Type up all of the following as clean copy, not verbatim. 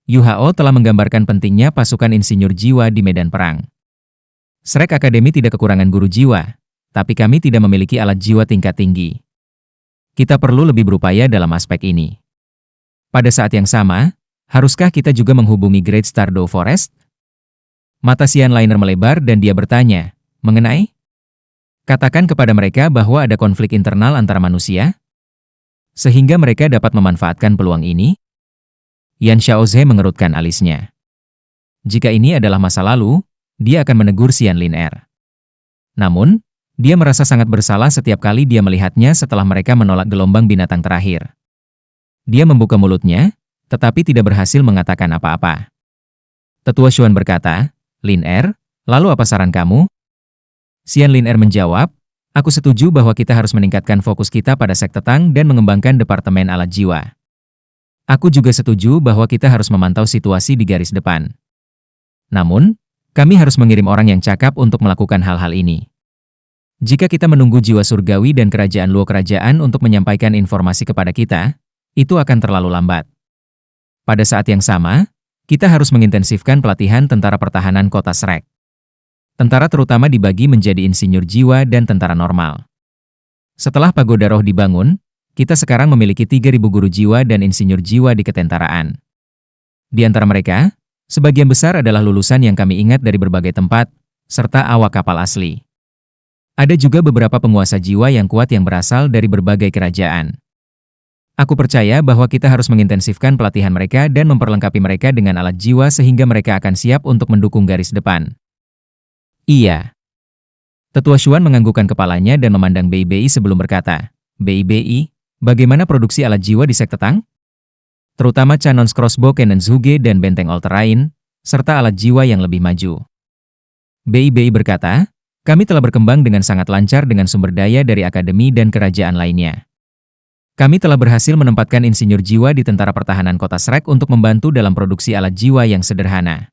Yuhao telah menggambarkan pentingnya pasukan insinyur jiwa di medan perang. Shrek Academy tidak kekurangan guru jiwa, tapi kami tidak memiliki alat jiwa tingkat tinggi. Kita perlu lebih berupaya dalam aspek ini. Pada saat yang sama, haruskah kita juga menghubungi Great Stardew Forest? Mata Xian Liner melebar dan dia bertanya, mengenai? Katakan kepada mereka bahwa ada konflik internal antara manusia, sehingga mereka dapat memanfaatkan peluang ini? Yan Xiaoze mengerutkan alisnya. Jika ini adalah masa lalu, dia akan menegur Xian Liner. Namun, dia merasa sangat bersalah setiap kali dia melihatnya setelah mereka menolak gelombang binatang terakhir. Dia membuka mulutnya, tetapi tidak berhasil mengatakan apa-apa. Tetua Xuan berkata, Liner, lalu apa saran kamu? Xian Liner menjawab, aku setuju bahwa kita harus meningkatkan fokus kita pada sekte Tang dan mengembangkan Departemen Alat Jiwa. Aku juga setuju bahwa kita harus memantau situasi di garis depan. Namun, kami harus mengirim orang yang cakap untuk melakukan hal-hal ini. Jika kita menunggu jiwa surgawi dan kerajaan luar kerajaan untuk menyampaikan informasi kepada kita, itu akan terlalu lambat. Pada saat yang sama, kita harus mengintensifkan pelatihan tentara pertahanan kota Shrek. Tentara terutama dibagi menjadi insinyur jiwa dan tentara normal. Setelah pagoda roh dibangun, kita sekarang memiliki 3.000 guru jiwa dan insinyur jiwa di ketentaraan. Di antara mereka, sebagian besar adalah lulusan yang kami ingat dari berbagai tempat, serta awak kapal asli. Ada juga beberapa penguasa jiwa yang kuat yang berasal dari berbagai kerajaan. Aku percaya bahwa kita harus mengintensifkan pelatihan mereka dan memperlengkapi mereka dengan alat jiwa sehingga mereka akan siap untuk mendukung garis depan. Iya. Tetua Xuan menganggukkan kepalanya dan memandang Bei sebelum berkata, Bei, bagaimana produksi alat jiwa di sekte Tang? Terutama Cannons Crossbow Cannon Zhuge dan benteng all terrain, serta alat jiwa yang lebih maju. Bei berkata, kami telah berkembang dengan sangat lancar dengan sumber daya dari akademi dan kerajaan lainnya. Kami telah berhasil menempatkan insinyur jiwa di tentara pertahanan kota Shrek untuk membantu dalam produksi alat jiwa yang sederhana.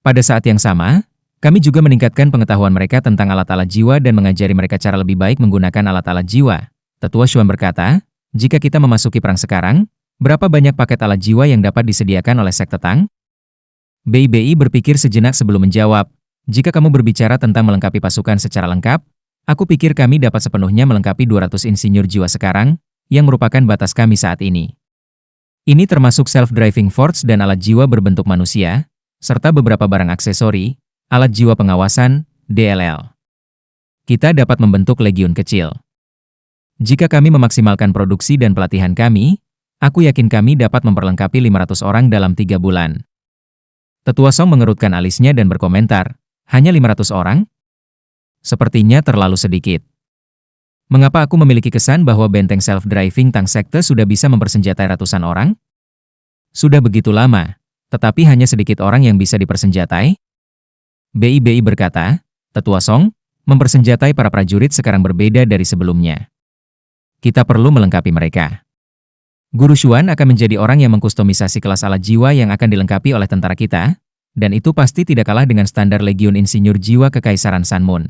Pada saat yang sama, kami juga meningkatkan pengetahuan mereka tentang alat-alat jiwa dan mengajari mereka cara lebih baik menggunakan alat-alat jiwa. Tetua Xuan berkata, jika kita memasuki perang sekarang, berapa banyak paket alat jiwa yang dapat disediakan oleh sekte Tang? Bei berpikir sejenak sebelum menjawab, jika kamu berbicara tentang melengkapi pasukan secara lengkap, aku pikir kami dapat sepenuhnya melengkapi 200 insinyur jiwa sekarang, yang merupakan batas kami saat ini. Ini termasuk self-driving force dan alat jiwa berbentuk manusia, serta beberapa barang aksesori, alat jiwa pengawasan, DLL. Kita dapat membentuk legiun kecil. Jika kami memaksimalkan produksi dan pelatihan kami, aku yakin kami dapat memperlengkapi 500 orang dalam 3 bulan. Tetua Song mengerutkan alisnya dan berkomentar, hanya 500 orang? Sepertinya terlalu sedikit. Mengapa aku memiliki kesan bahwa benteng self-driving Tang Sekte sudah bisa mempersenjatai ratusan orang? Sudah begitu lama, tetapi hanya sedikit orang yang bisa dipersenjatai? Bei berkata, Tetua Song, mempersenjatai para prajurit sekarang berbeda dari sebelumnya. Kita perlu melengkapi mereka. Guru Xuan akan menjadi orang yang mengkustomisasi kelas alat jiwa yang akan dilengkapi oleh tentara kita, dan itu pasti tidak kalah dengan standar legiun insinyur jiwa Kekaisaran Sun Moon.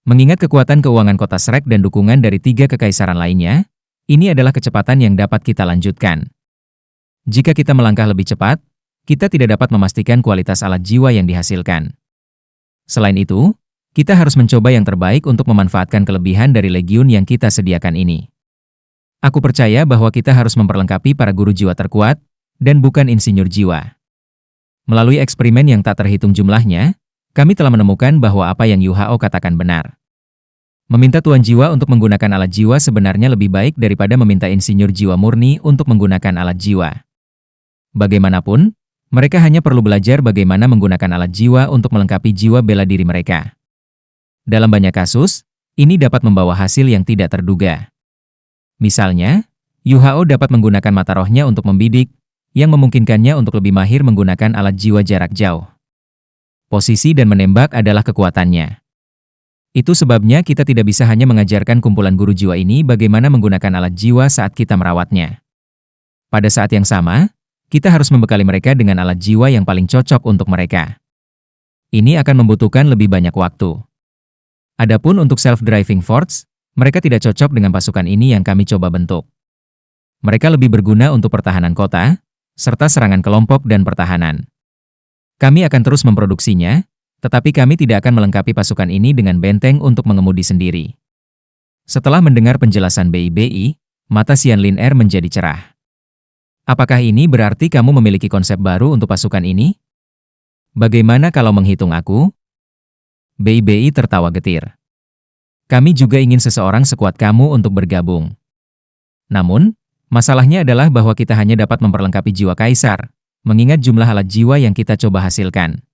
Mengingat kekuatan keuangan kota Shrek dan dukungan dari 3 kekaisaran lainnya, ini adalah kecepatan yang dapat kita lanjutkan. Jika kita melangkah lebih cepat, kita tidak dapat memastikan kualitas alat jiwa yang dihasilkan. Selain itu, kita harus mencoba yang terbaik untuk memanfaatkan kelebihan dari legiun yang kita sediakan ini. Aku percaya bahwa kita harus memperlengkapi para guru jiwa terkuat, dan bukan insinyur jiwa. Melalui eksperimen yang tak terhitung jumlahnya, kami telah menemukan bahwa apa yang Yuhao katakan benar. Meminta tuan jiwa untuk menggunakan alat jiwa sebenarnya lebih baik daripada meminta insinyur jiwa murni untuk menggunakan alat jiwa. Bagaimanapun, mereka hanya perlu belajar bagaimana menggunakan alat jiwa untuk melengkapi jiwa bela diri mereka. Dalam banyak kasus, ini dapat membawa hasil yang tidak terduga. Misalnya, Yuhao dapat menggunakan mata rohnya untuk membidik, yang memungkinkannya untuk lebih mahir menggunakan alat jiwa jarak jauh. Posisi dan menembak adalah kekuatannya. Itu sebabnya kita tidak bisa hanya mengajarkan kumpulan guru jiwa ini bagaimana menggunakan alat jiwa saat kita merawatnya. Pada saat yang sama, kita harus membekali mereka dengan alat jiwa yang paling cocok untuk mereka. Ini akan membutuhkan lebih banyak waktu. Adapun untuk self-driving force, mereka tidak cocok dengan pasukan ini yang kami coba bentuk. Mereka lebih berguna untuk pertahanan kota, serta serangan kelompok dan pertahanan. Kami akan terus memproduksinya, tetapi kami tidak akan melengkapi pasukan ini dengan benteng untuk mengemudi sendiri. Setelah mendengar penjelasan BIBI, mata Xian Lin Er menjadi cerah. Apakah ini berarti kamu memiliki konsep baru untuk pasukan ini? Bagaimana kalau menghitung aku? BIBI tertawa getir. Kami juga ingin seseorang sekuat kamu untuk bergabung. Namun, masalahnya adalah bahwa kita hanya dapat memperlengkapi jiwa kaisar, mengingat jumlah alat jiwa yang kita coba hasilkan.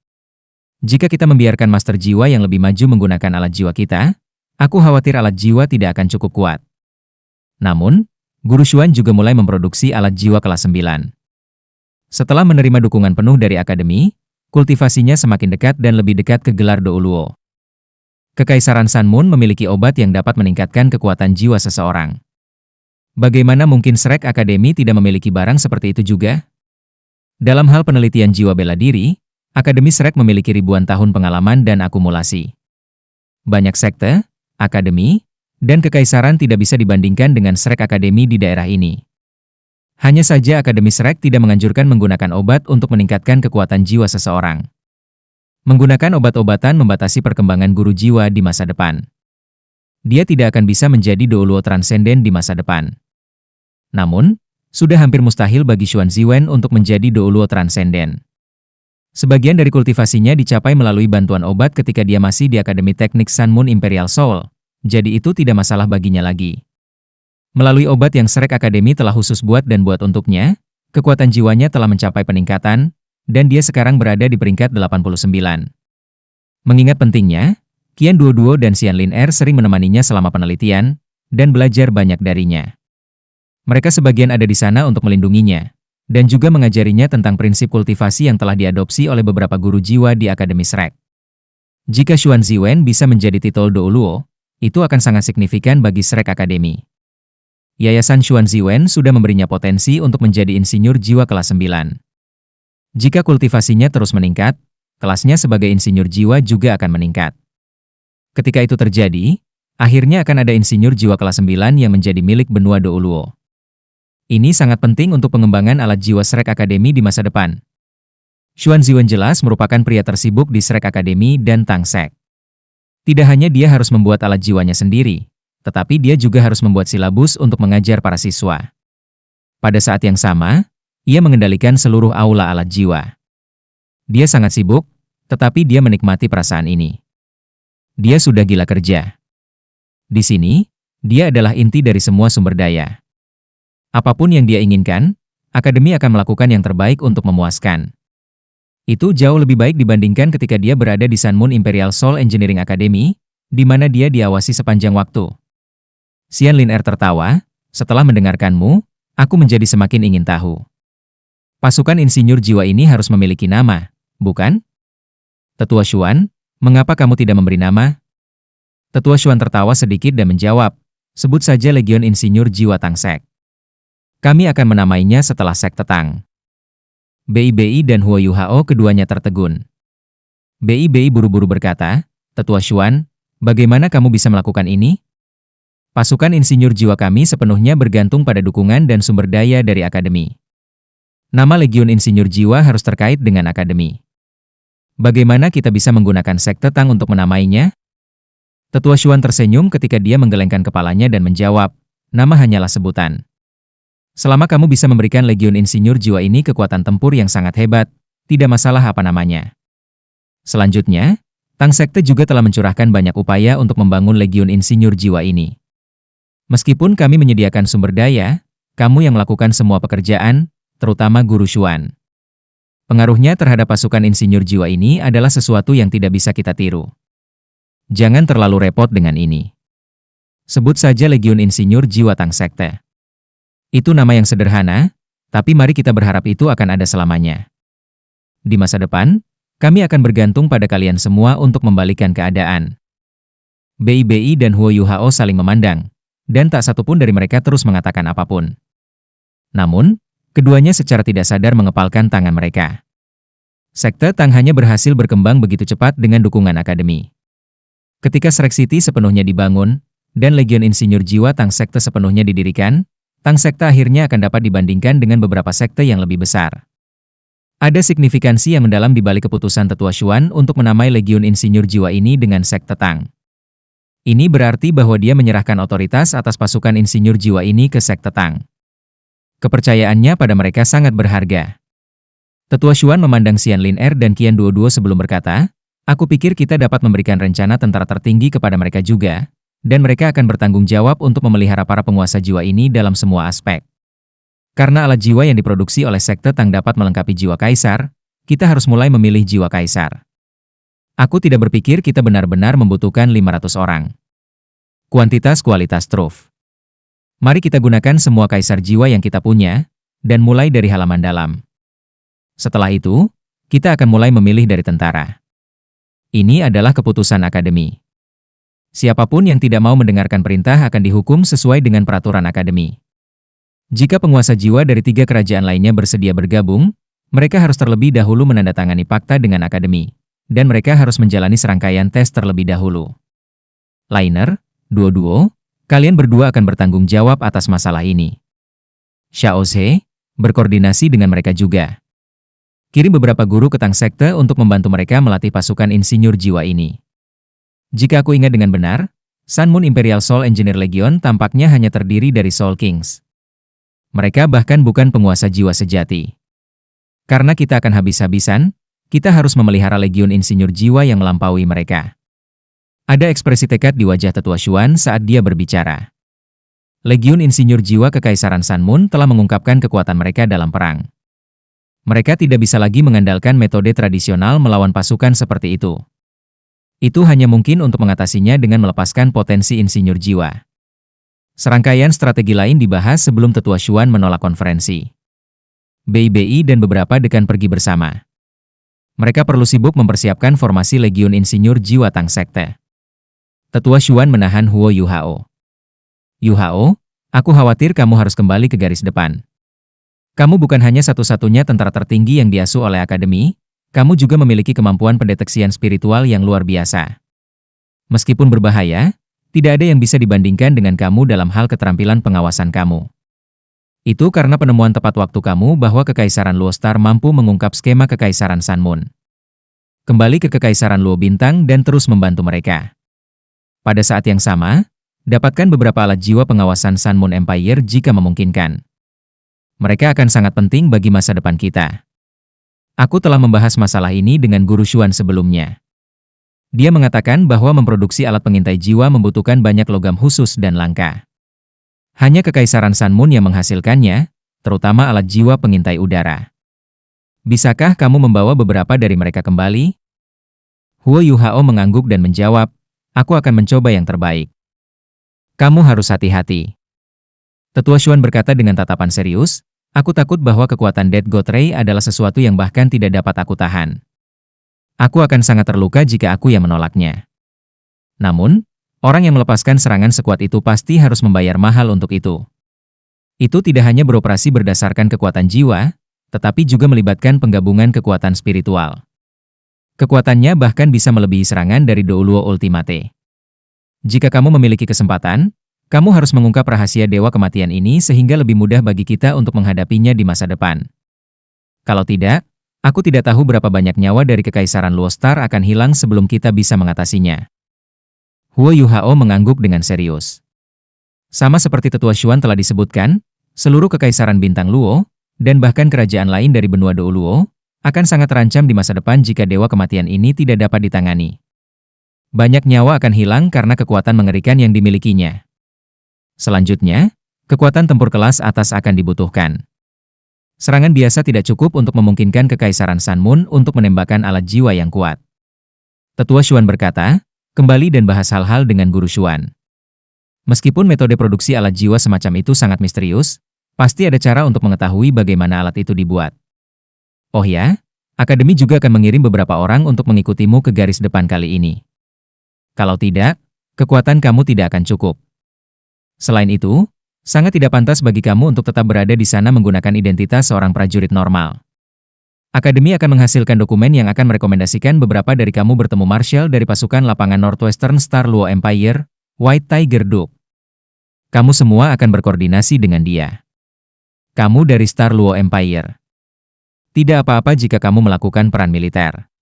Jika kita membiarkan master jiwa yang lebih maju menggunakan alat jiwa kita, aku khawatir alat jiwa tidak akan cukup kuat. Namun, Guru Xuan juga mulai memproduksi alat jiwa kelas 9. Setelah menerima dukungan penuh dari akademi, kultivasinya semakin dekat dan lebih dekat ke gelar Douluo. Kekaisaran Sanmun memiliki obat yang dapat meningkatkan kekuatan jiwa seseorang. Bagaimana mungkin Shrek Academy tidak memiliki barang seperti itu juga? Dalam hal penelitian jiwa bela diri, Akademi Shrek memiliki ribuan tahun pengalaman dan akumulasi. Banyak sekte, akademi, dan kekaisaran tidak bisa dibandingkan dengan Shrek Academy di daerah ini. Hanya saja Akademi Shrek tidak menganjurkan menggunakan obat untuk meningkatkan kekuatan jiwa seseorang. Menggunakan obat-obatan membatasi perkembangan guru jiwa di masa depan. Dia tidak akan bisa menjadi Douluo transenden di masa depan. Namun, sudah hampir mustahil bagi Xuan Ziwen untuk menjadi Douluo transenden. Sebagian dari kultivasinya dicapai melalui bantuan obat ketika dia masih di Akademi Teknik Sanmun Imperial Soul. Jadi itu tidak masalah baginya lagi. Melalui obat yang Shrek Academy telah khusus buat untuknya, kekuatan jiwanya telah mencapai peningkatan, dan dia sekarang berada di peringkat 89. Mengingat pentingnya, Qian Duoduo dan Xian Lin Er sering menemaninya selama penelitian, dan belajar banyak darinya. Mereka sebagian ada di sana untuk melindunginya, dan juga mengajarinya tentang prinsip kultivasi yang telah diadopsi oleh beberapa guru jiwa di Akademi Shrek. Jika Xuan Ziwen bisa menjadi titel Douluo, itu akan sangat signifikan bagi Shrek Academy. Yayasan Xuan Ziwen sudah memberinya potensi untuk menjadi insinyur jiwa kelas 9. Jika kultivasinya terus meningkat, kelasnya sebagai insinyur jiwa juga akan meningkat. Ketika itu terjadi, akhirnya akan ada insinyur jiwa kelas 9 yang menjadi milik benua Douluo. Ini sangat penting untuk pengembangan alat jiwa Shrek Academy di masa depan. Xuan Ziwen jelas merupakan pria tersibuk di Shrek Academy dan Tang Sek. Tidak hanya dia harus membuat alat jiwanya sendiri, tetapi dia juga harus membuat silabus untuk mengajar para siswa. Pada saat yang sama, ia mengendalikan seluruh aula alat jiwa. Dia sangat sibuk, tetapi dia menikmati perasaan ini. Dia sudah gila kerja. Di sini, dia adalah inti dari semua sumber daya. Apapun yang dia inginkan, akademi akan melakukan yang terbaik untuk memuaskan. Itu jauh lebih baik dibandingkan ketika dia berada di Sanmun Imperial Soul Engineering Academy, di mana dia diawasi sepanjang waktu. Xian Lin Er tertawa, setelah mendengarkanmu, aku menjadi semakin ingin tahu. Pasukan insinyur jiwa ini harus memiliki nama, bukan? Tetua Xuan, mengapa kamu tidak memberi nama? Tetua Xuan tertawa sedikit dan menjawab, sebut saja Legion Insinyur Jiwa Tang Sek. Kami akan menamainya setelah sekte Tang. BIBI dan Huo Yuhao keduanya tertegun. BIBI buru-buru berkata, Tetua Xuan, bagaimana kamu bisa melakukan ini? Pasukan insinyur jiwa kami sepenuhnya bergantung pada dukungan dan sumber daya dari akademi. Nama Legion Insinyur Jiwa harus terkait dengan akademi. Bagaimana kita bisa menggunakan sekte Tang untuk menamainya? Tetua Xuan tersenyum ketika dia menggelengkan kepalanya dan menjawab, nama hanyalah sebutan. Selama kamu bisa memberikan Legion Insinyur Jiwa ini kekuatan tempur yang sangat hebat, tidak masalah apa namanya. Selanjutnya, Tang Sekte juga telah mencurahkan banyak upaya untuk membangun Legion Insinyur Jiwa ini. Meskipun kami menyediakan sumber daya, kamu yang melakukan semua pekerjaan, terutama Guru Xuan. Pengaruhnya terhadap pasukan insinyur jiwa ini adalah sesuatu yang tidak bisa kita tiru. Jangan terlalu repot dengan ini. Sebut saja Legion Insinyur Jiwa Tang Sekte. Itu nama yang sederhana, tapi mari kita berharap itu akan ada selamanya. Di masa depan, kami akan bergantung pada kalian semua untuk membalikan keadaan. BIBI dan Huo Yuhao saling memandang, dan tak satupun dari mereka terus mengatakan apapun. Namun, keduanya secara tidak sadar mengepalkan tangan mereka. Sekte Tang hanya berhasil berkembang begitu cepat dengan dukungan akademi. Ketika Shrek City sepenuhnya dibangun, dan Legion Insinyur Jiwa Tang Sekte sepenuhnya didirikan, Tang sekte akhirnya akan dapat dibandingkan dengan beberapa sekte yang lebih besar. Ada signifikansi yang mendalam di balik keputusan Tetua Xuan untuk menamai Legiun Insinyur Jiwa ini dengan sekte Tang. Ini berarti bahwa dia menyerahkan otoritas atas pasukan Insinyur Jiwa ini ke sekte Tang. Kepercayaannya pada mereka sangat berharga. Tetua Xuan memandang Xian Lin Er dan Qian Duoduo sebelum berkata, "Aku pikir kita dapat memberikan rencana tentara tertinggi kepada mereka juga, dan mereka akan bertanggung jawab untuk memelihara para penguasa jiwa ini dalam semua aspek. Karena alat jiwa yang diproduksi oleh sekte Tang dapat melengkapi jiwa kaisar, kita harus mulai memilih jiwa kaisar. Aku tidak berpikir kita benar-benar membutuhkan 500 orang. Kuantitas kualitas truf. Mari kita gunakan semua kaisar jiwa yang kita punya, dan mulai dari halaman dalam. Setelah itu, kita akan mulai memilih dari tentara. Ini adalah keputusan akademi. Siapapun yang tidak mau mendengarkan perintah akan dihukum sesuai dengan peraturan akademi. Jika penguasa jiwa dari 3 kerajaan lainnya bersedia bergabung, mereka harus terlebih dahulu menandatangani fakta dengan akademi, dan mereka harus menjalani serangkaian tes terlebih dahulu. Liner, Duoduo, kalian berdua akan bertanggung jawab atas masalah ini. Xiao Zhe, berkoordinasi dengan mereka juga. Kirim beberapa guru ke Tang sekte untuk membantu mereka melatih pasukan insinyur jiwa ini. Jika aku ingat dengan benar, Sun Moon Imperial Soul Engineer Legion tampaknya hanya terdiri dari Soul Kings. Mereka bahkan bukan penguasa jiwa sejati. Karena kita akan habis-habisan, kita harus memelihara Legiun Insinyur Jiwa yang melampaui mereka. Ada ekspresi tekad di wajah Tetua Xuan saat dia berbicara. Legiun Insinyur Jiwa Kekaisaran Sun Moon telah mengungkapkan kekuatan mereka dalam perang. Mereka tidak bisa lagi mengandalkan metode tradisional melawan pasukan seperti itu. Itu hanya mungkin untuk mengatasinya dengan melepaskan potensi insinyur jiwa. Serangkaian strategi lain dibahas sebelum Tetua Xuan menolak konferensi. BIBI dan beberapa dekan pergi bersama. Mereka perlu sibuk mempersiapkan formasi Legiun Insinyur Jiwa Tang Sekte. Tetua Xuan menahan Huo Yuhao. Yuhao, aku khawatir kamu harus kembali ke garis depan. Kamu bukan hanya satu-satunya tentara tertinggi yang diasuh oleh akademi, kamu juga memiliki kemampuan pendeteksian spiritual yang luar biasa. Meskipun berbahaya, tidak ada yang bisa dibandingkan dengan kamu dalam hal keterampilan pengawasan kamu. Itu karena penemuan tepat waktu kamu bahwa Kekaisaran Luo Star mampu mengungkap skema Kekaisaran Sun Moon. Kembali ke Kekaisaran Luo Bintang dan terus membantu mereka. Pada saat yang sama, dapatkan beberapa alat jiwa pengawasan Sun Moon Empire jika memungkinkan. Mereka akan sangat penting bagi masa depan kita. Aku telah membahas masalah ini dengan Guru Xuan sebelumnya. Dia mengatakan bahwa memproduksi alat pengintai jiwa membutuhkan banyak logam khusus dan langka. Hanya Kekaisaran Sun Moon yang menghasilkannya, terutama alat jiwa pengintai udara. Bisakah kamu membawa beberapa dari mereka kembali? Huo Yuhao mengangguk dan menjawab, aku akan mencoba yang terbaik. Kamu harus hati-hati. Tetua Xuan berkata dengan tatapan serius, aku takut bahwa kekuatan Dead God Ray adalah sesuatu yang bahkan tidak dapat aku tahan. Aku akan sangat terluka jika aku yang menolaknya. Namun, orang yang melepaskan serangan sekuat itu pasti harus membayar mahal untuk itu. Itu tidak hanya beroperasi berdasarkan kekuatan jiwa, tetapi juga melibatkan penggabungan kekuatan spiritual. Kekuatannya bahkan bisa melebihi serangan dari Douluo Ultimate. Jika kamu memiliki kesempatan, kamu harus mengungkap rahasia Dewa Kematian ini sehingga lebih mudah bagi kita untuk menghadapinya di masa depan. Kalau tidak, aku tidak tahu berapa banyak nyawa dari Kekaisaran Luo Star akan hilang sebelum kita bisa mengatasinya. Huo Yuhao mengangguk dengan serius. Sama seperti Tetua Xuan telah disebutkan, seluruh Kekaisaran Bintang Luo, dan bahkan kerajaan lain dari benua Douluo, akan sangat terancam di masa depan jika Dewa Kematian ini tidak dapat ditangani. Banyak nyawa akan hilang karena kekuatan mengerikan yang dimilikinya. Selanjutnya, kekuatan tempur kelas atas akan dibutuhkan. Serangan biasa tidak cukup untuk memungkinkan Kekaisaran Sun Moon untuk menembakkan alat jiwa yang kuat. Tetua Xuan berkata, kembali dan bahas hal-hal dengan Guru Xuan. Meskipun metode produksi alat jiwa semacam itu sangat misterius, pasti ada cara untuk mengetahui bagaimana alat itu dibuat. Oh ya, Akademi juga akan mengirim beberapa orang untuk mengikutimu ke garis depan kali ini. Kalau tidak, kekuatan kamu tidak akan cukup. Selain itu, sangat tidak pantas bagi kamu untuk tetap berada di sana menggunakan identitas seorang prajurit normal. Akademi akan menghasilkan dokumen yang akan merekomendasikan beberapa dari kamu bertemu Marshal dari pasukan lapangan Northwestern Star Luo Empire, White Tiger Duke. Kamu semua akan berkoordinasi dengan dia. Kamu dari Star Luo Empire. Tidak apa-apa jika kamu melakukan peran militer.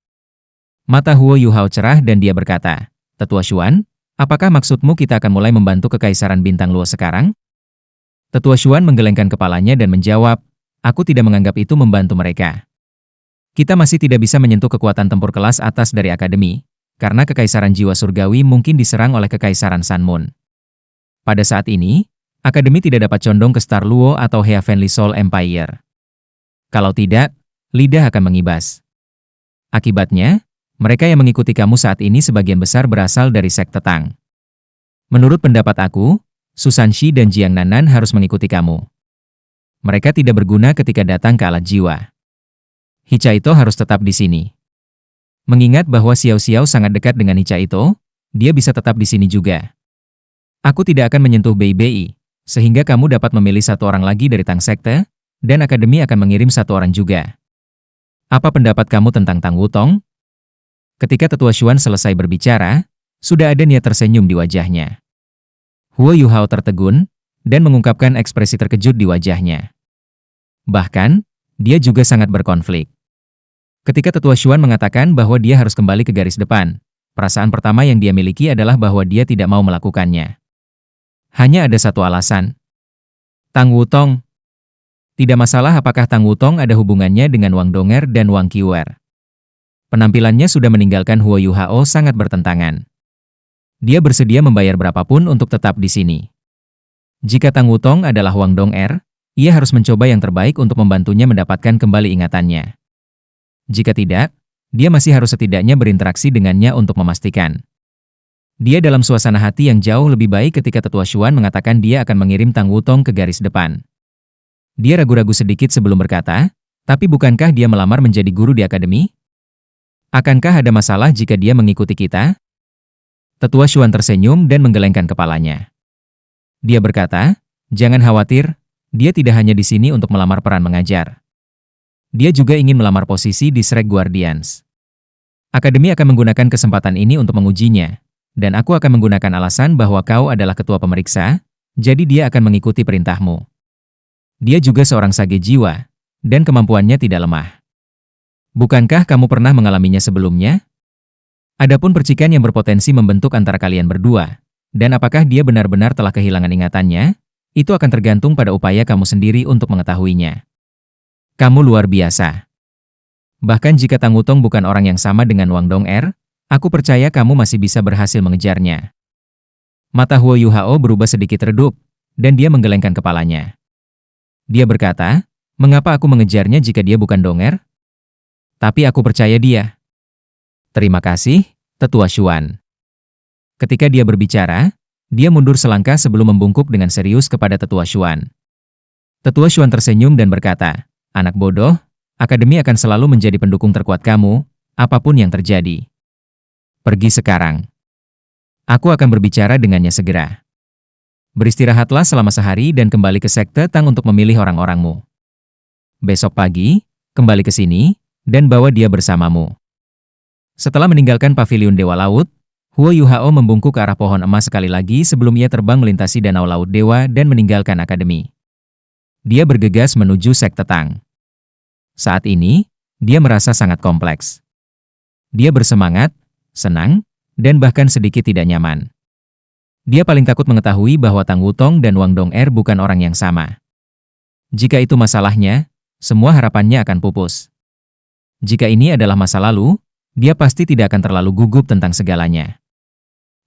Mata Huo Yuhao cerah dan dia berkata, Tetua Xuan, apakah maksudmu kita akan mulai membantu Kekaisaran Bintang Luo sekarang? Tetua Xuan menggelengkan kepalanya dan menjawab, aku tidak menganggap itu membantu mereka. Kita masih tidak bisa menyentuh kekuatan tempur kelas atas dari Akademi, karena Kekaisaran Jiwa Surgawi mungkin diserang oleh Kekaisaran Sun Moon. Pada saat ini, Akademi tidak dapat condong ke Star Luo atau Heavenly Soul Empire. Kalau tidak, lidah akan mengibas. Akibatnya, mereka yang mengikuti kamu saat ini sebagian besar berasal dari sekte Tang. Menurut pendapat aku, Susan Shi dan Jiang Nanan harus mengikuti kamu. Mereka tidak berguna ketika datang ke alat jiwa. Hichaito harus tetap di sini. Mengingat bahwa Xiao Xiao sangat dekat dengan Hichaito, dia bisa tetap di sini juga. Aku tidak akan menyentuh Bei Bei, sehingga kamu dapat memilih satu orang lagi dari Tang Sekte, dan Akademi akan mengirim satu orang juga. Apa pendapat kamu tentang Tang Wutong? Ketika Tetua Xuan selesai berbicara, sudah ada niat tersenyum di wajahnya. Huo Yuhao tertegun, dan mengungkapkan ekspresi terkejut di wajahnya. Bahkan, dia juga sangat berkonflik. Ketika Tetua Xuan mengatakan bahwa dia harus kembali ke garis depan, perasaan pertama yang dia miliki adalah bahwa dia tidak mau melakukannya. Hanya ada satu alasan. Tang Wutong. Tidak masalah apakah Tang Wutong ada hubungannya dengan Wang Donger dan Wang Qiuer. Penampilannya sudah meninggalkan Huo Yuhao sangat bertentangan. Dia bersedia membayar berapapun untuk tetap di sini. Jika Tang Wutong adalah Wang Donger, ia harus mencoba yang terbaik untuk membantunya mendapatkan kembali ingatannya. Jika tidak, dia masih harus setidaknya berinteraksi dengannya untuk memastikan. Dia dalam suasana hati yang jauh lebih baik ketika Tetua Xuan mengatakan dia akan mengirim Tang Wutong ke garis depan. Dia ragu-ragu sedikit sebelum berkata, tapi bukankah dia melamar menjadi guru di akademi? Akankah ada masalah jika dia mengikuti kita? Tetua Xuan tersenyum dan menggelengkan kepalanya. Dia berkata, jangan khawatir, dia tidak hanya di sini untuk melamar peran mengajar. Dia juga ingin melamar posisi di Shrek Guardians. Akademi akan menggunakan kesempatan ini untuk mengujinya. Dan aku akan menggunakan alasan bahwa kau adalah ketua pemeriksa, jadi dia akan mengikuti perintahmu. Dia juga seorang sage jiwa, dan kemampuannya tidak lemah. Bukankah kamu pernah mengalaminya sebelumnya? Adapun percikan yang berpotensi membentuk antara kalian berdua, dan apakah dia benar-benar telah kehilangan ingatannya, itu akan tergantung pada upaya kamu sendiri untuk mengetahuinya. Kamu luar biasa. Bahkan jika Tang Wutong bukan orang yang sama dengan Wang Donger, aku percaya kamu masih bisa berhasil mengejarnya. Mata Huo Yuhao berubah sedikit redup, dan dia menggelengkan kepalanya. Dia berkata, mengapa aku mengejarnya jika dia bukan Donger? Tapi aku percaya dia. Terima kasih, Tetua Xuan. Ketika dia berbicara, dia mundur selangkah sebelum membungkuk dengan serius kepada Tetua Xuan. Tetua Xuan tersenyum dan berkata, anak bodoh, Akademi akan selalu menjadi pendukung terkuat kamu, apapun yang terjadi. Pergi sekarang. Aku akan berbicara dengannya segera. Beristirahatlah selama sehari dan kembali ke Sekte Tang untuk memilih orang-orangmu. Besok pagi, kembali ke sini, dan bawa dia bersamamu. Setelah meninggalkan paviliun Dewa Laut, Huo Yuhao membungkuk ke arah pohon emas sekali lagi sebelum ia terbang melintasi danau Laut Dewa dan meninggalkan akademi. Dia bergegas menuju Sekte Tang. Saat ini, dia merasa sangat kompleks. Dia bersemangat, senang, dan bahkan sedikit tidak nyaman. Dia paling takut mengetahui bahwa Tang Wutong dan Wang Donger bukan orang yang sama. Jika itu masalahnya, semua harapannya akan pupus. Jika ini adalah masa lalu, dia pasti tidak akan terlalu gugup tentang segalanya.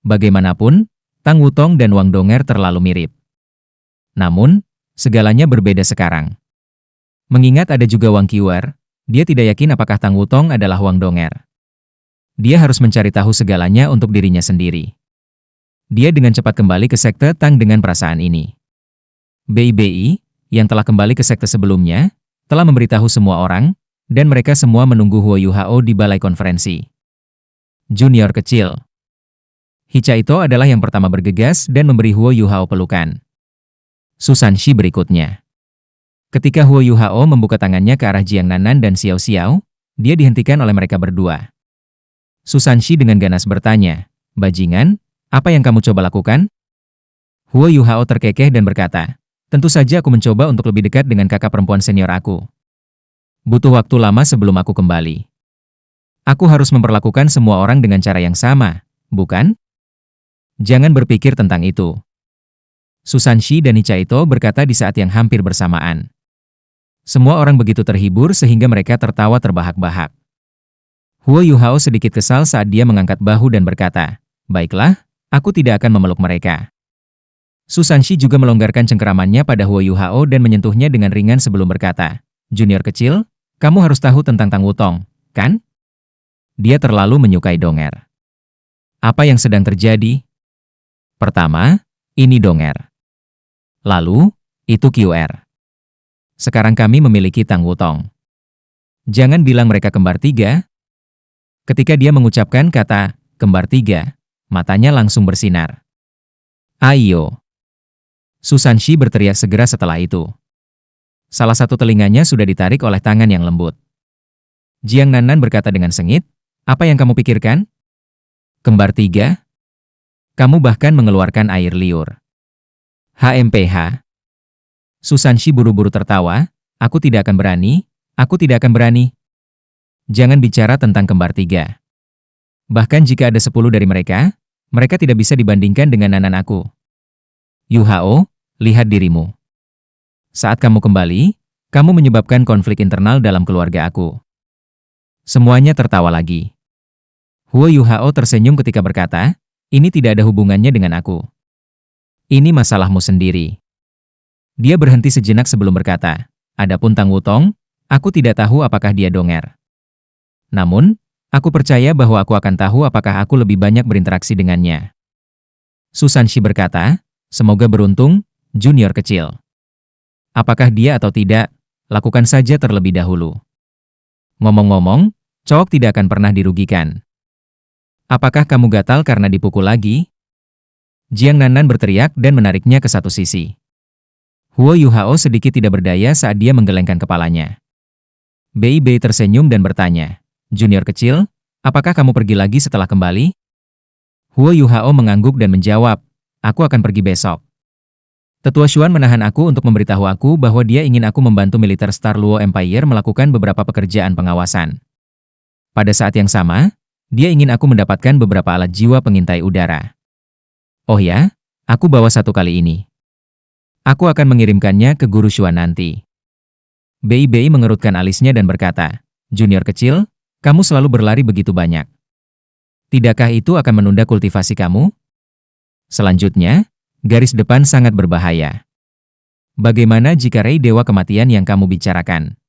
Bagaimanapun, Tang Wutong dan Wang Donger terlalu mirip. Namun, segalanya berbeda sekarang. Mengingat ada juga Wang Qiuer, dia tidak yakin apakah Tang Wutong adalah Wang Donger. Dia harus mencari tahu segalanya untuk dirinya sendiri. Dia dengan cepat kembali ke Sekte Tang dengan perasaan ini. Bei Bei, yang telah kembali ke sekte sebelumnya, telah memberitahu semua orang, dan mereka semua menunggu Huo Yuhao di balai konferensi. Junior kecil. Hichaito adalah yang pertama bergegas dan memberi Huo Yuhao pelukan. Susan Shi berikutnya. Ketika Huo Yuhao membuka tangannya ke arah Jiang Nanan dan Xiao Xiao, dia dihentikan oleh mereka berdua. Susan Shi dengan ganas bertanya, bajingan, apa yang kamu coba lakukan? Huo Yuhao terkekeh dan berkata, tentu saja aku mencoba untuk lebih dekat dengan kakak perempuan senior aku. Butuh waktu lama sebelum aku kembali. Aku harus memperlakukan semua orang dengan cara yang sama, bukan? Jangan berpikir tentang itu. Susanshi dan Nichaito berkata di saat yang hampir bersamaan. Semua orang begitu terhibur sehingga mereka tertawa terbahak-bahak. Huo Yuhao sedikit kesal saat dia mengangkat bahu dan berkata, baiklah, aku tidak akan memeluk mereka. Susanshi juga melonggarkan cengkeramannya pada Huo Yuhao dan menyentuhnya dengan ringan sebelum berkata, junior kecil, kamu harus tahu tentang Tang Wutong, kan? Dia terlalu menyukai donger. Apa yang sedang terjadi? Pertama, ini donger. Lalu, itu QR. Sekarang kami memiliki Tang Wutong. Jangan bilang mereka kembar tiga. Ketika dia mengucapkan kata kembar tiga, matanya langsung bersinar. Ayo! Susanshi berteriak segera setelah itu. Salah satu telinganya sudah ditarik oleh tangan yang lembut. Jiang Nannan berkata dengan sengit, apa yang kamu pikirkan? Kembar tiga? Kamu bahkan mengeluarkan air liur. HMPH. Susanshi buru-buru tertawa, aku tidak akan berani, aku tidak akan berani. Jangan bicara tentang kembar tiga. Bahkan jika ada 10 dari mereka, mereka tidak bisa dibandingkan dengan Nanan aku. Yuhao, lihat dirimu. Saat kamu kembali, kamu menyebabkan konflik internal dalam keluarga aku. Semuanya tertawa lagi. Huo Yuhao tersenyum ketika berkata, ini tidak ada hubungannya dengan aku. Ini masalahmu sendiri. Dia berhenti sejenak sebelum berkata, adapun Tang Wutong, aku tidak tahu apakah dia donger. Namun, aku percaya bahwa aku akan tahu apakah aku lebih banyak berinteraksi dengannya. Susanshi berkata, semoga beruntung, junior kecil. Apakah dia atau tidak, lakukan saja terlebih dahulu. Ngomong-ngomong, cowok tidak akan pernah dirugikan. Apakah kamu gatal karena dipukul lagi? Jiang Nannan berteriak dan menariknya ke satu sisi. Huo Yuhao sedikit tidak berdaya saat dia menggelengkan kepalanya. Bei Bei tersenyum dan bertanya, junior kecil, apakah kamu pergi lagi setelah kembali? Huo Yuhao mengangguk dan menjawab, aku akan pergi besok. Tetua Xuan menahan aku untuk memberitahu aku bahwa dia ingin aku membantu militer Star Luo Empire melakukan beberapa pekerjaan pengawasan. Pada saat yang sama, dia ingin aku mendapatkan beberapa alat jiwa pengintai udara. Oh ya, aku bawa satu kali ini. Aku akan mengirimkannya ke Guru Xuan nanti. Bei Bei mengerutkan alisnya dan berkata, junior kecil, kamu selalu berlari begitu banyak. Tidakkah itu akan menunda kultivasi kamu? Selanjutnya, garis depan sangat berbahaya. Bagaimana jika Rei Dewa Kematian yang kamu bicarakan?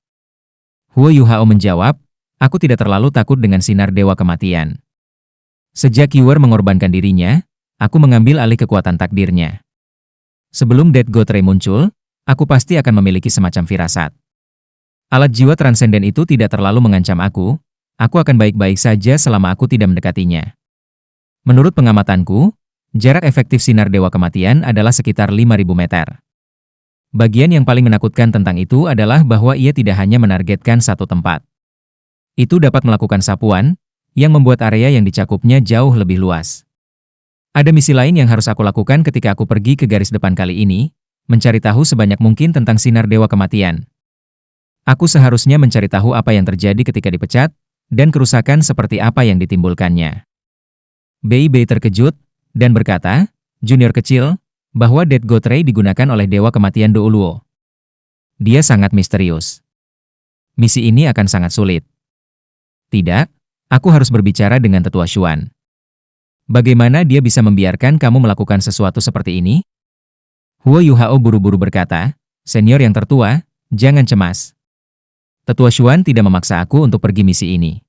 Huo Yuhao menjawab, aku tidak terlalu takut dengan sinar Dewa Kematian. Sejak Yuer mengorbankan dirinya, aku mengambil alih kekuatan takdirnya. Sebelum Dead God Ray muncul, aku pasti akan memiliki semacam firasat. Alat jiwa transenden itu tidak terlalu mengancam aku akan baik-baik saja selama aku tidak mendekatinya. Menurut pengamatanku, jarak efektif sinar Dewa Kematian adalah sekitar 5.000 meter. Bagian yang paling menakutkan tentang itu adalah bahwa ia tidak hanya menargetkan satu tempat. Itu dapat melakukan sapuan, yang membuat area yang dicakupnya jauh lebih luas. Ada misi lain yang harus aku lakukan ketika aku pergi ke garis depan kali ini, mencari tahu sebanyak mungkin tentang sinar Dewa Kematian. Aku seharusnya mencari tahu apa yang terjadi ketika dipecat, dan kerusakan seperti apa yang ditimbulkannya. Bei Bei terkejut, dan berkata, junior kecil, bahwa Dead God Ray digunakan oleh Dewa Kematian Douluo. Dia sangat misterius. Misi ini akan sangat sulit. Tidak, aku harus berbicara dengan Tetua Xuan. Bagaimana dia bisa membiarkan kamu melakukan sesuatu seperti ini? Huo Yuhao buru-buru berkata, senior yang tertua, jangan cemas. Tetua Xuan tidak memaksa aku untuk pergi misi ini.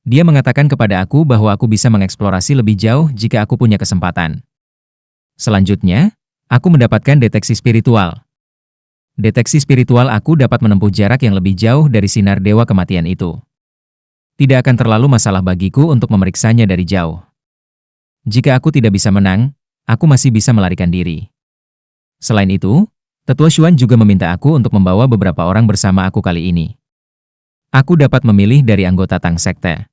Dia mengatakan kepada aku bahwa aku bisa mengeksplorasi lebih jauh jika aku punya kesempatan. Selanjutnya, aku mendapatkan deteksi spiritual. Deteksi spiritual aku dapat menempuh jarak yang lebih jauh dari sinar Dewa Kematian itu. Tidak akan terlalu masalah bagiku untuk memeriksanya dari jauh. Jika aku tidak bisa menang, aku masih bisa melarikan diri. Selain itu, Tetua Xuan juga meminta aku untuk membawa beberapa orang bersama aku kali ini. Aku dapat memilih dari anggota Tang Sekte.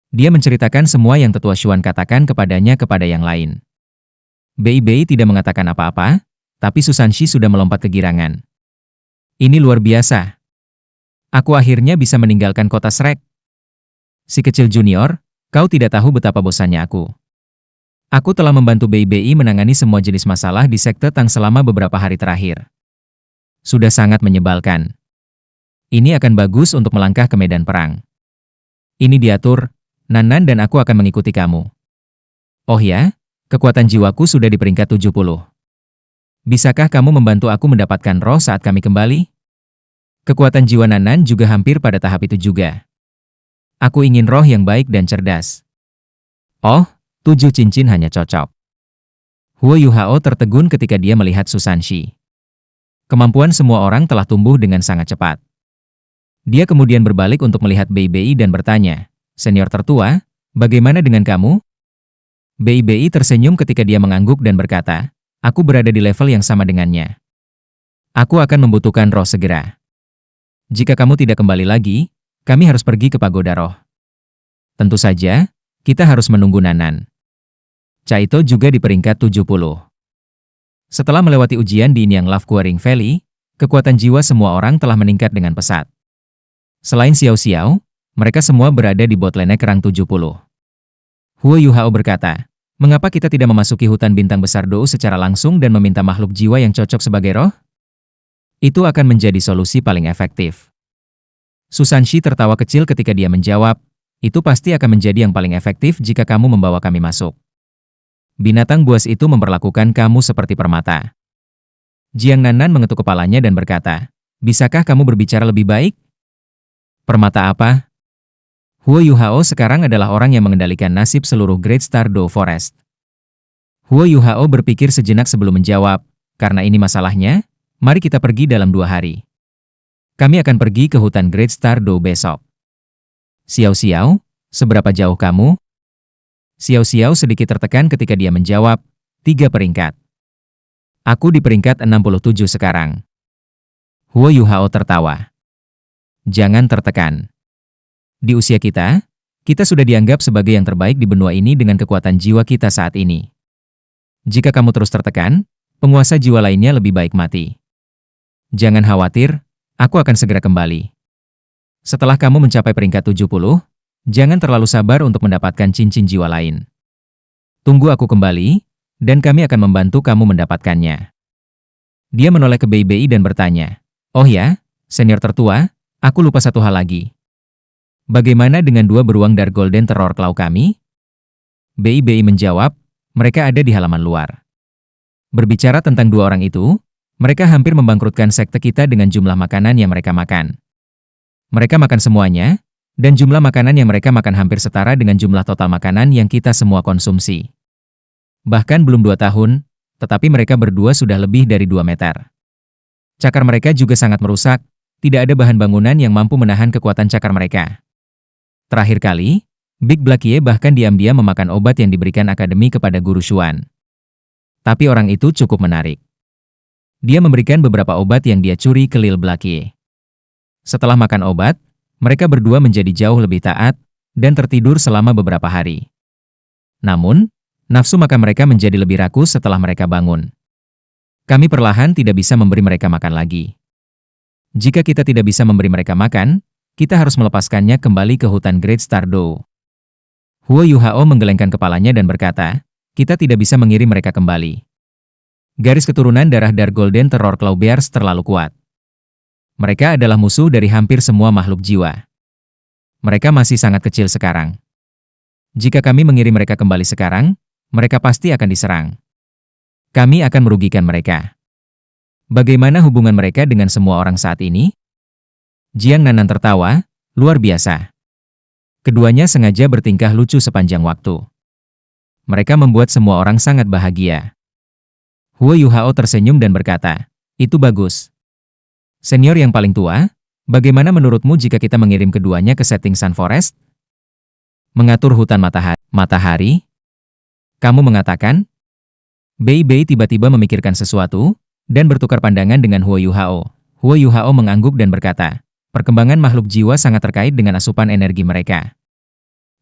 Dia menceritakan semua yang Tetua Xuan katakan kepadanya kepada yang lain. Bei Bei tidak mengatakan apa-apa, tapi Susanshi sudah melompat kegirangan. Ini luar biasa. Aku akhirnya bisa meninggalkan kota Shrek. Si kecil junior, kau tidak tahu betapa bosannya aku. Aku telah membantu Bei Bei menangani semua jenis masalah di sekte Tang selama beberapa hari terakhir. Sudah sangat menyebalkan. Ini akan bagus untuk melangkah ke medan perang. Ini diatur, Nan dan aku akan mengikuti kamu. Oh ya, kekuatan jiwaku sudah di peringkat 70. Bisakah kamu membantu aku mendapatkan roh saat kami kembali? Kekuatan jiwa Nan juga hampir pada tahap itu juga. Aku ingin roh yang baik dan cerdas. Oh, 7 cincin hanya cocok. Huo Yuhao tertegun ketika dia melihat Susanshi. Kemampuan semua orang telah tumbuh dengan sangat cepat. Dia kemudian berbalik untuk melihat Bei Bei dan bertanya, "Senior tertua, bagaimana dengan kamu?" Bei Bei tersenyum ketika dia mengangguk dan berkata, "Aku berada di level yang sama dengannya. Aku akan membutuhkan roh segera. Jika kamu tidak kembali lagi, kami harus pergi ke pagoda roh. Tentu saja, kita harus menunggu Nan." Caito juga di peringkat 70. Setelah melewati ujian di Niang Love Quarrying Valley, kekuatan jiwa semua orang telah meningkat dengan pesat. Selain Xiao Xiao, mereka semua berada di bottleneck rang 70. Huo Yuhao berkata, "Mengapa kita tidak memasuki hutan bintang besar Dou secara langsung dan meminta makhluk jiwa yang cocok sebagai roh? Itu akan menjadi solusi paling efektif." Susanshi tertawa kecil ketika dia menjawab, "Itu pasti akan menjadi yang paling efektif jika kamu membawa kami masuk. Binatang buas itu memperlakukan kamu seperti permata." Jiang Nan mengetuk kepalanya dan berkata, "Bisakah kamu berbicara lebih baik?" "Permata apa?" Huo Yuhao sekarang adalah orang yang mengendalikan nasib seluruh Great Star Dou Forest. Huo Yuhao berpikir sejenak sebelum menjawab, "Karena ini masalahnya, mari kita pergi dalam 2 hari. Kami akan pergi ke hutan Great Star Dou besok." "Xiao Xiao, seberapa jauh kamu?" Xiao Xiao sedikit tertekan ketika dia menjawab, 3 peringkat. "Aku di peringkat 67 sekarang." Huo Yuhao tertawa. "Jangan tertekan. Di usia kita sudah dianggap sebagai yang terbaik di benua ini dengan kekuatan jiwa kita saat ini. Jika kamu terus tertekan, penguasa jiwa lainnya lebih baik mati. Jangan khawatir, aku akan segera kembali. Setelah kamu mencapai peringkat 70, jangan terlalu sabar untuk mendapatkan cincin jiwa lain. Tunggu aku kembali, dan kami akan membantu kamu mendapatkannya." Dia menoleh ke Bei Bei dan bertanya, "Oh ya, senior tertua, aku lupa satu hal lagi. Bagaimana dengan 2 beruang Dark Golden Terror Claw kami?" Bei Bei menjawab, "Mereka ada di halaman luar." Berbicara tentang 2 orang itu, mereka hampir membangkrutkan sekte kita dengan jumlah makanan yang mereka makan. Mereka makan semuanya, dan jumlah makanan yang mereka makan hampir setara dengan jumlah total makanan yang kita semua konsumsi. Bahkan belum 2 tahun, tetapi mereka berdua sudah lebih dari 2 meter. Cakar mereka juga sangat merusak, tidak ada bahan bangunan yang mampu menahan kekuatan cakar mereka. Terakhir kali, Big Blackie bahkan diam-diam memakan obat yang diberikan akademi kepada Guru Xuan. Tapi orang itu cukup menarik. Dia memberikan beberapa obat yang dia curi ke Lil Blackie. Setelah makan obat, mereka berdua menjadi jauh lebih taat dan tertidur selama beberapa hari. Namun, nafsu makan mereka menjadi lebih rakus setelah mereka bangun. Kami perlahan tidak bisa memberi mereka makan lagi. Jika kita tidak bisa memberi mereka makan, kita harus melepaskannya kembali ke hutan Great Star Dou. Huo Yuhao menggelengkan kepalanya dan berkata, "Kita tidak bisa mengirim mereka kembali. Garis keturunan darah Dark Golden Terror Claw Bears terlalu kuat. Mereka adalah musuh dari hampir semua makhluk jiwa. Mereka masih sangat kecil sekarang. Jika kami mengirim mereka kembali sekarang, mereka pasti akan diserang. Kami akan merugikan mereka. Bagaimana hubungan mereka dengan semua orang saat ini?" Jiang Nan tertawa, "Luar biasa." Keduanya sengaja bertingkah lucu sepanjang waktu. Mereka membuat semua orang sangat bahagia. Huo Yuhao tersenyum dan berkata, "Itu bagus. Senior yang paling tua, bagaimana menurutmu jika kita mengirim keduanya ke setting Sun Forest? Mengatur hutan matahari? Kamu mengatakan?" Bei Bei tiba-tiba memikirkan sesuatu, dan bertukar pandangan dengan Huo Yuhao. Huo Yuhao mengangguk dan berkata, "Perkembangan makhluk jiwa sangat terkait dengan asupan energi mereka.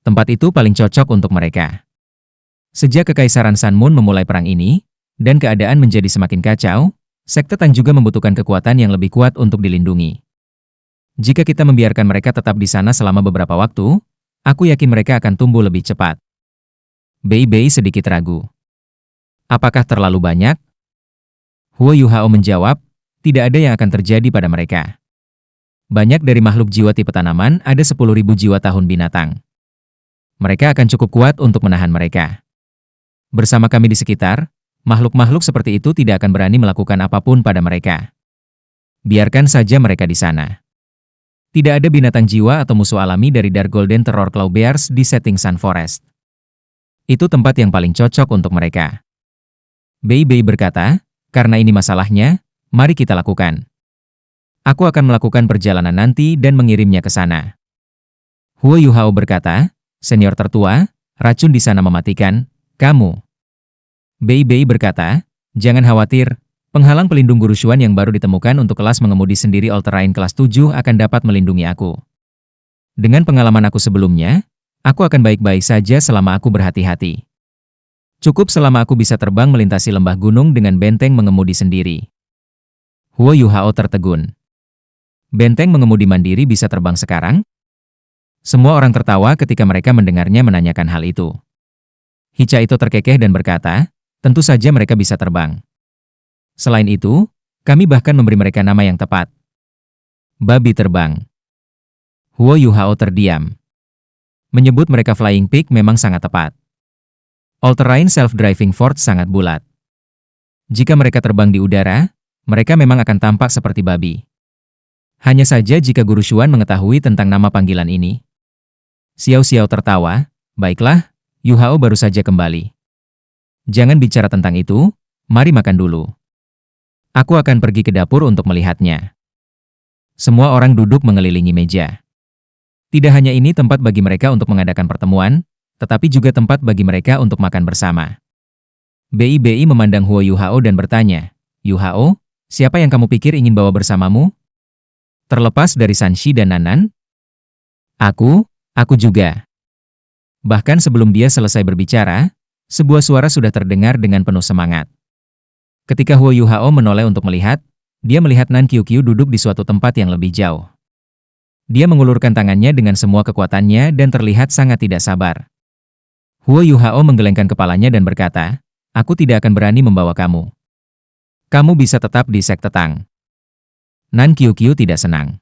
Tempat itu paling cocok untuk mereka." Sejak Kekaisaran Sun Moon memulai perang ini, dan keadaan menjadi semakin kacau, sekte Tang juga membutuhkan kekuatan yang lebih kuat untuk dilindungi. Jika kita membiarkan mereka tetap di sana selama beberapa waktu, aku yakin mereka akan tumbuh lebih cepat. Bei Bei sedikit ragu. Apakah terlalu banyak? Huo Yuhao menjawab, tidak ada yang akan terjadi pada mereka. Banyak dari makhluk jiwa tipe tanaman ada 10.000 jiwa tahun binatang. Mereka akan cukup kuat untuk menahan mereka. Bersama kami di sekitar, makhluk-makhluk seperti itu tidak akan berani melakukan apapun pada mereka. Biarkan saja mereka di sana. Tidak ada binatang jiwa atau musuh alami dari Dark Golden Terror Claw Bears di setting Sun Forest. Itu tempat yang paling cocok untuk mereka. Bei Bei berkata, karena ini masalahnya, mari kita lakukan. Aku akan melakukan perjalanan nanti dan mengirimnya ke sana. Huo Yuhao berkata, senior tertua, racun di sana mematikan, kamu. Bei Bei berkata, jangan khawatir, penghalang pelindung Guru Xuan yang baru ditemukan untuk kelas mengemudi sendiri All Terrain kelas 7 akan dapat melindungi aku. Dengan pengalaman aku sebelumnya, aku akan baik-baik saja selama aku berhati-hati. Cukup selama aku bisa terbang melintasi lembah gunung dengan benteng mengemudi sendiri. Huo Yuhao tertegun. Benteng mengemudi mandiri bisa terbang sekarang? Semua orang tertawa ketika mereka mendengarnya menanyakan hal itu. Hicha itu terkekeh dan berkata, tentu saja mereka bisa terbang. Selain itu, kami bahkan memberi mereka nama yang tepat. Babi terbang. Huo Yuhao terdiam. Menyebut mereka Flying Pig memang sangat tepat. All Terrain Self-Driving Fort sangat bulat. Jika mereka terbang di udara, mereka memang akan tampak seperti babi. Hanya saja jika Guru Xuan mengetahui tentang nama panggilan ini. Xiao Xiao tertawa, baiklah, Yuhao baru saja kembali. Jangan bicara tentang itu, mari makan dulu. Aku akan pergi ke dapur untuk melihatnya. Semua orang duduk mengelilingi meja. Tidak hanya ini tempat bagi mereka untuk mengadakan pertemuan, tetapi juga tempat bagi mereka untuk makan bersama. Bei Bei memandang Huo Yuhao dan bertanya, Yuhao, siapa yang kamu pikir ingin bawa bersamamu? Terlepas dari Sanshi dan Nanan? Aku juga. Bahkan sebelum dia selesai berbicara, sebuah suara sudah terdengar dengan penuh semangat. Ketika Huo Yuhao menoleh untuk melihat, dia melihat Nan Qiuqiu duduk di suatu tempat yang lebih jauh. Dia mengulurkan tangannya dengan semua kekuatannya dan terlihat sangat tidak sabar. Huo Yuhao menggelengkan kepalanya dan berkata, aku tidak akan berani membawa kamu. Kamu bisa tetap di sekte Tang. Nan Qiuqiu tidak senang.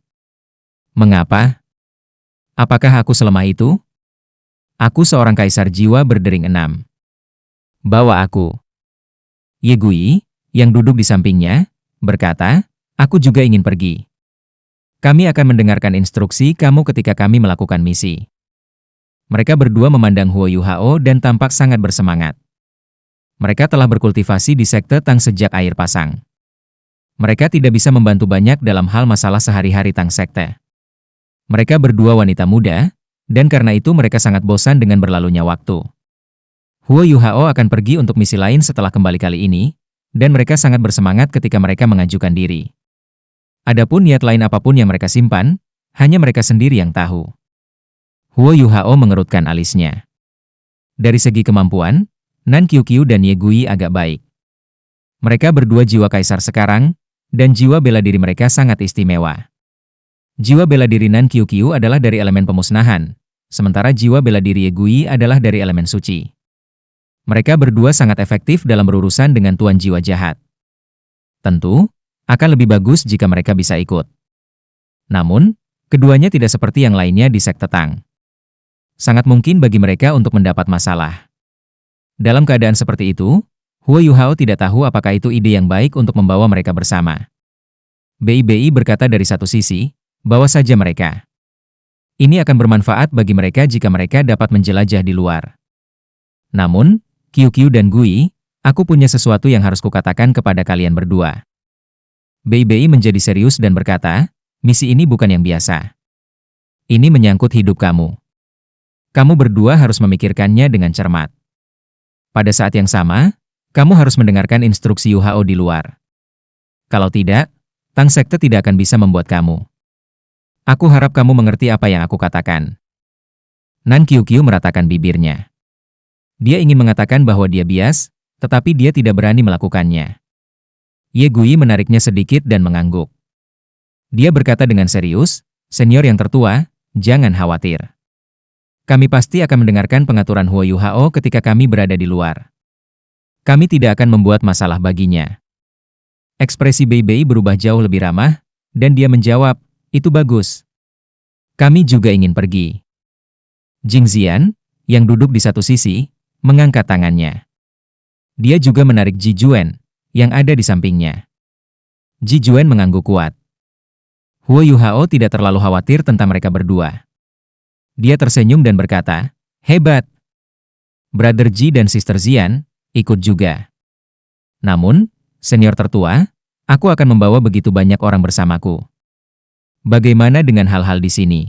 Mengapa? Apakah aku selemah itu? Aku seorang kaisar jiwa berdering 6. Bawa aku. Ye Gui, yang duduk di sampingnya, berkata, aku juga ingin pergi. Kami akan mendengarkan instruksi kamu ketika kami melakukan misi. Mereka berdua memandang Huo Yuhao dan tampak sangat bersemangat. Mereka telah berkultivasi di sekte Tang sejak air pasang. Mereka tidak bisa membantu banyak dalam hal masalah sehari-hari Tang sekte. Mereka berdua wanita muda, dan karena itu mereka sangat bosan dengan berlalunya waktu. Huo Yuhao akan pergi untuk misi lain setelah kembali kali ini, dan mereka sangat bersemangat ketika mereka mengajukan diri. Adapun niat lain apapun yang mereka simpan, hanya mereka sendiri yang tahu. Huo Yuhao mengerutkan alisnya. Dari segi kemampuan, Nan Qiuqiu dan Ye Gui agak baik. Mereka berdua jiwa kaisar sekarang, dan jiwa bela diri mereka sangat istimewa. Jiwa bela diri Nan Qiuqiu adalah dari elemen pemusnahan, sementara jiwa bela diri Ye Gui adalah dari elemen suci. Mereka berdua sangat efektif dalam berurusan dengan tuan jiwa jahat. Tentu, akan lebih bagus jika mereka bisa ikut. Namun, keduanya tidak seperti yang lainnya di sekte Tang. Sangat mungkin bagi mereka untuk mendapat masalah. Dalam keadaan seperti itu, Huo Yuhao tidak tahu apakah itu ide yang baik untuk membawa mereka bersama. Bei Bei berkata dari satu sisi, bawa saja mereka. Ini akan bermanfaat bagi mereka jika mereka dapat menjelajah di luar. Namun, Qiuqiu dan Gui, aku punya sesuatu yang harus kukatakan kepada kalian berdua. Bei Bei menjadi serius dan berkata, misi ini bukan yang biasa. Ini menyangkut hidup kamu. Kamu berdua harus memikirkannya dengan cermat. Pada saat yang sama, kamu harus mendengarkan instruksi Yuhao di luar. Kalau tidak, Tang Sekte tidak akan bisa membuat kamu. Aku harap kamu mengerti apa yang aku katakan. Nan Qiuqiu meratakan bibirnya. Dia ingin mengatakan bahwa dia bias, tetapi dia tidak berani melakukannya. Ye Gui menariknya sedikit dan mengangguk. Dia berkata dengan serius, "Senior yang tertua, jangan khawatir. Kami pasti akan mendengarkan pengaturan Huo Yu Hao ketika kami berada di luar. Kami tidak akan membuat masalah baginya." Ekspresi Bei Bei berubah jauh lebih ramah, dan dia menjawab, "Itu bagus. Kami juga ingin pergi." Jing Zian, yang duduk di satu sisi, mengangkat tangannya. Dia juga menarik Ji Juan, yang ada di sampingnya. Ji Juan mengangguk kuat. Huo Yu Hao tidak terlalu khawatir tentang mereka berdua. Dia tersenyum dan berkata, "Hebat. Brother Ji dan Sister Zian ikut juga. Namun, senior tertua, aku akan membawa begitu banyak orang bersamaku. Bagaimana dengan hal-hal di sini?"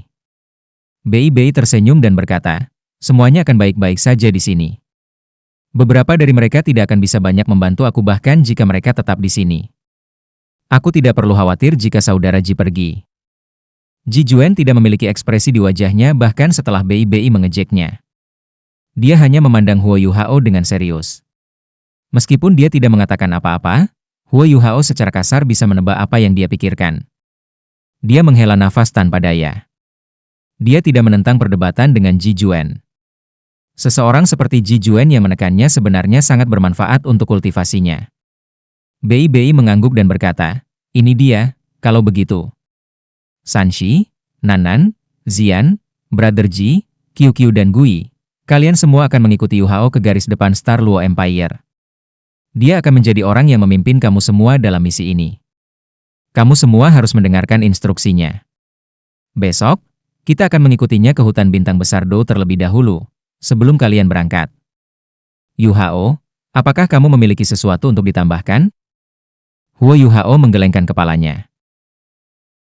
Bei Bei tersenyum dan berkata, "Semuanya akan baik-baik saja di sini. Beberapa dari mereka tidak akan bisa banyak membantu aku bahkan jika mereka tetap di sini. Aku tidak perlu khawatir jika saudara Ji pergi." Ji Juan tidak memiliki ekspresi di wajahnya bahkan setelah Bei Bei mengejeknya. Dia hanya memandang Huo Yu Hao dengan serius. Meskipun dia tidak mengatakan apa-apa, Huo Yu Hao secara kasar bisa menebak apa yang dia pikirkan. Dia menghela nafas tanpa daya. Dia tidak menentang perdebatan dengan Ji Juan. Seseorang seperti Ji Juan yang menekannya sebenarnya sangat bermanfaat untuk kultivasinya. Bei Bei mengangguk dan berkata, "Ini dia, kalau begitu. Sanshi, Nanan, Zian, Brother Ji, Qiu dan Gui, kalian semua akan mengikuti Yu Hao ke garis depan Star Luo Empire. Dia akan menjadi orang yang memimpin kamu semua dalam misi ini. Kamu semua harus mendengarkan instruksinya. Besok, kita akan mengikutinya ke hutan bintang besar Do terlebih dahulu, sebelum kalian berangkat. Yu Hao, apakah kamu memiliki sesuatu untuk ditambahkan?" Huo Yu Hao menggelengkan kepalanya.